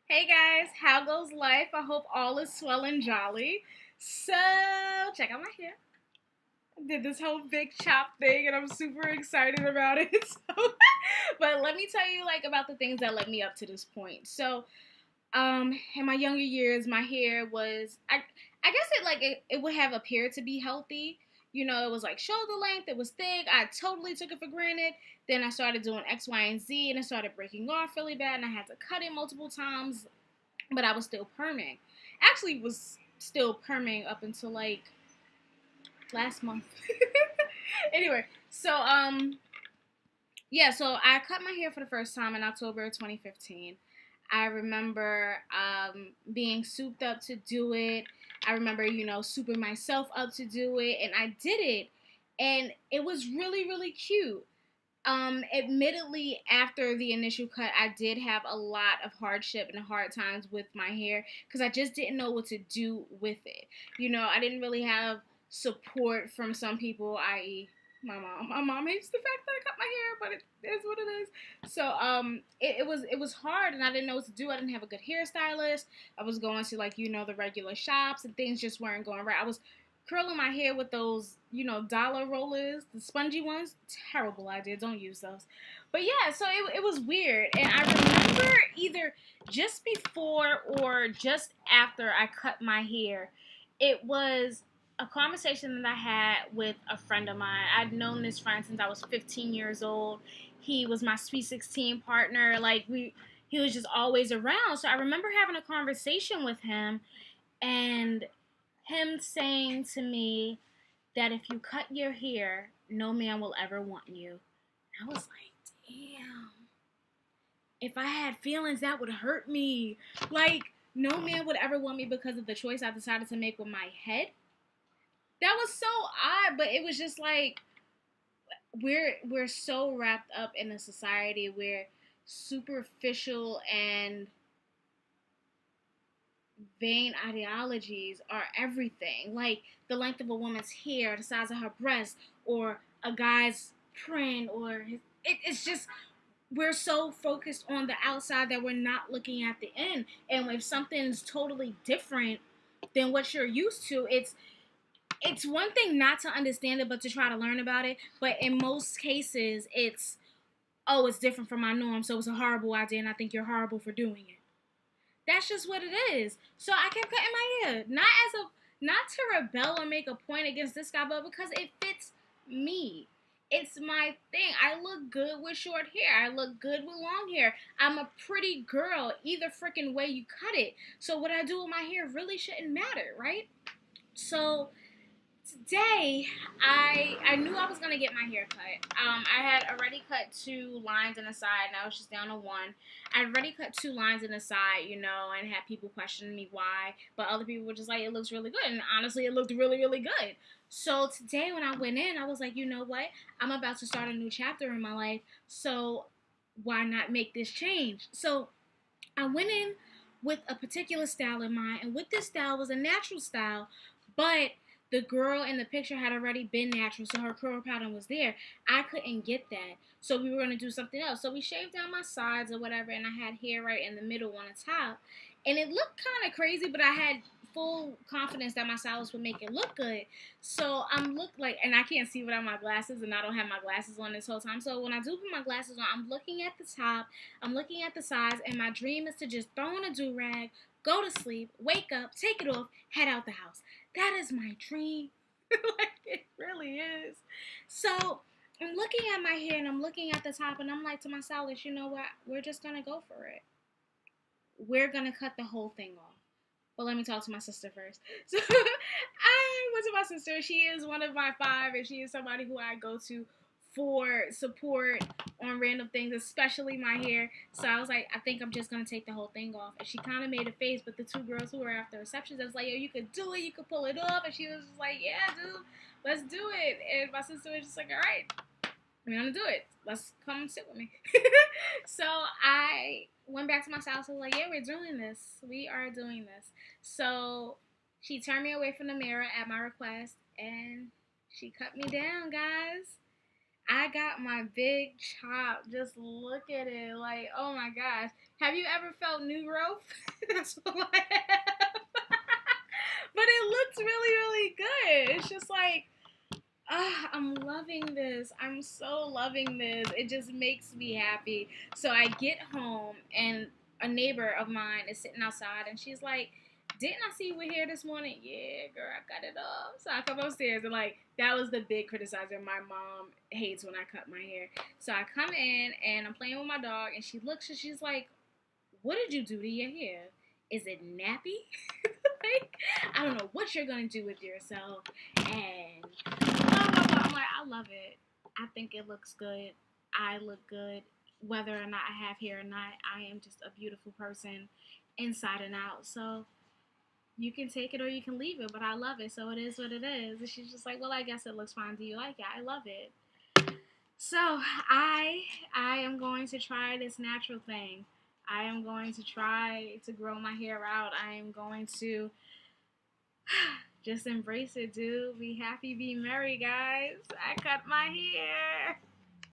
Hey guys, how goes life? I hope all is swell and jolly. So, check out my hair. I did this whole big chop thing and I'm super excited about it. But let me tell you about the things that led me up to this point. In my younger years, my hair was I guess it would have appeared to be healthy. It was like shoulder length, it was thick. I totally took it for granted. Then I started doing X, Y, and Z and it started breaking off really bad and I had to cut it multiple times, but I was still perming. Actually was still perming up until last month. Anyway, so I cut my hair for the first time in October of 2015. I remember being souped up to do it. I remember, souping myself up to do it, and I did it, and it was really, really cute. Admittedly, after the initial cut, I did have a lot of hardship and hard times with my hair because I just didn't know what to do with it. I didn't really have support from some people, i.e., my mom. My mom hates the fact that I cut my hair, but it is what it is. So it was hard, and I didn't know what to do. I didn't have a good hairstylist. I was going to the regular shops, and things just weren't going right. I was curling my hair with those, dollar rollers, the spongy ones. Terrible idea. Don't use those. But yeah, so it was weird. And I remember either just before or just after I cut my hair, it was a conversation that I had with a friend of mine. I'd known this friend since I was 15 years old. He was my Sweet 16 partner. He was just always around. So I remember having a conversation with him and him saying to me that if you cut your hair, no man will ever want you. I was like, damn. If I had feelings, that would hurt me. No man would ever want me because of the choice I decided to make with my head. That was so odd, but it was just we're so wrapped up in a society where superficial and vain ideologies are everything. Like the length of a woman's hair, the size of her breast, or a guy's print, it's just we're so focused on the outside that we're not looking at the end. And if something's totally different than what you're used to, it's one thing not to understand it, but to try to learn about it. But in most cases, it's different from my norm, so it's a horrible idea, and I think you're horrible for doing it. That's just what it is. So I kept cutting my hair, not to rebel or make a point against this guy, but because it fits me. It's my thing. I look good with short hair. I look good with long hair. I'm a pretty girl either freaking way you cut it. So what I do with my hair really shouldn't matter, right? So today I knew I was gonna get my hair cut. I had already cut 2 lines in the side. Now it's just down to one. I already cut 2 lines in the side, and had people questioning me why, but other people were just like, it looks really good, and honestly, it looked really, really good. So today when I went in, I was like, you know what? I'm about to start a new chapter in my life, so why not make this change? So I went in with a particular style in mind, and with this style was a natural style, but the girl in the picture had already been natural, so her curl pattern was there. I couldn't get that, so we were going to do something else. So we shaved down my sides or whatever, and I had hair right in the middle on the top, and it looked kind of crazy, but I had full confidence that my stylist would make it look good. So and I can't see without my glasses, and I don't have my glasses on this whole time. So when I do put my glasses on, I'm looking at the top, I'm looking at the sides, and my dream is to just throw on a do-rag, go to sleep, wake up, take it off, head out the house. That is my dream. It really is. So I'm looking at my hair and I'm looking at the top, and I'm like to my stylist, you know what? We're just gonna go for it. We're gonna cut the whole thing off. But let me talk to my sister first. So I went to my sister. She is one of my 5, and she is somebody who I go to for support on random things, especially my hair. So I was like, I think I'm just gonna take the whole thing off. And she kind of made a face, but the 2 girls who were after receptions, I was like, yo, you could do it, you could pull it off. And she was just like, yeah, dude, let's do it. And my sister was just like, all right, we're gonna do it. Let's come sit with me. So I went back to my house and was like, yeah, we're doing this. We are doing this. So she turned me away from the mirror at my request, and she cut me down, guys. I got my big chop. Just look at it. Like, oh my gosh. Have you ever felt new growth? That's what I have. But it looks really, really good. It's just like, I'm loving this. I'm so loving this. It just makes me happy. So I get home and a neighbor of mine is sitting outside and she's like, "Didn't I see you were here this morning?" "Yeah, girl, I cut it off." So I come upstairs and like that was the big criticism. My mom hates when I cut my hair. So I come in and I'm playing with my dog and she looks and she's like, "What did you do to your hair? Is it nappy?" Like, I don't know what you're gonna do with yourself. And blah, blah, blah. I'm like, I love it. I think it looks good. I look good. Whether or not I have hair or not, I am just a beautiful person inside and out. So you can take it or you can leave it, but I love it. So it is what it is. And she's just like, well, I guess it looks fine. Do you like it? I love it. So I am going to try this natural thing. I am going to try to grow my hair out. I am going to just embrace it, dude. Be happy, be merry, guys. I cut my hair.